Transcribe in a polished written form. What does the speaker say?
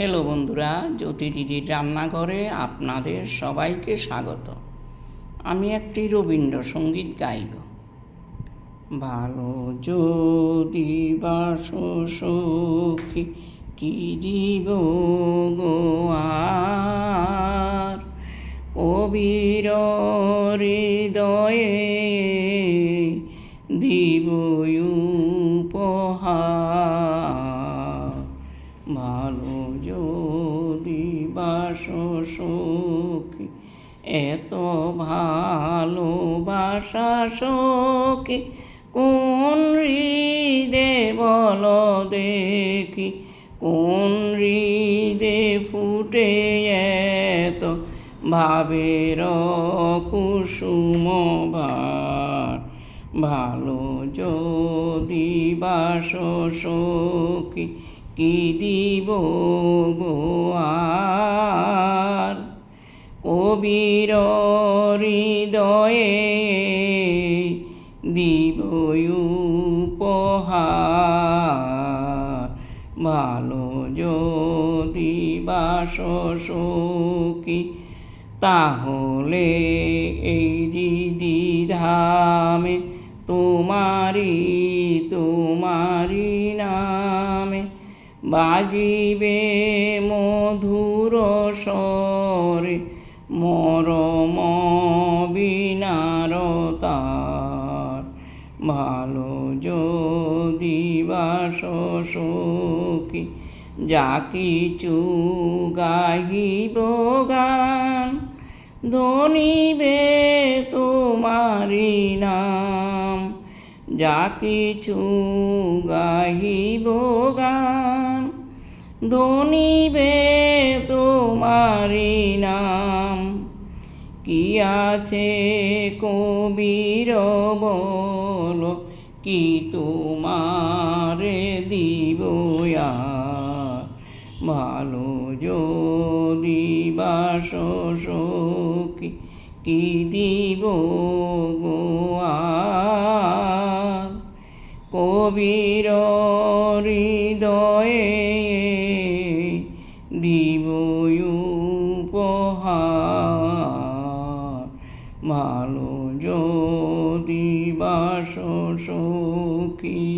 Hello বন্ধুরা, জ্যোতি দিদির রান্নাঘরে আপনাদের সবাইকে স্বাগত। আমি একটি রবীন্দ্রসঙ্গীত গাইব। ভালো যদি বাসো সখী, কি দিব গো আর, কবির হৃদয়ে দিব উপহার। ভালো যদি বাসো সখী, এত ভালোবাসা সখী কোন হৃদে বল দেখি, কোন হৃদে ফুটে এত ভাবের কুসুম ভার। ভালো যদি বাসো সখী, কি দিব গো আর, কবির হৃদয়ে দিব উপহার। ভালো যদি বাসো সখী, তাহলে এই হৃদিধামে তোমারি নামে বাজিবে মধুর স্বরে মরম বীণার তার। ভালো যদি বাসো সখী, যা কিছু গাহিব গান, ধ্বনিবে তোমারি নাম। যা কিছু গাহিব গান, ধ্বনিবে তোমারি নাম। কি আছে কবির বল, কি তোমারে দিব আর। ভালো যদি বাসো সখী, কি দিব গো আর, কবির হৃদয়ে দিব উপহার। ভালো যদি বাসো সখী।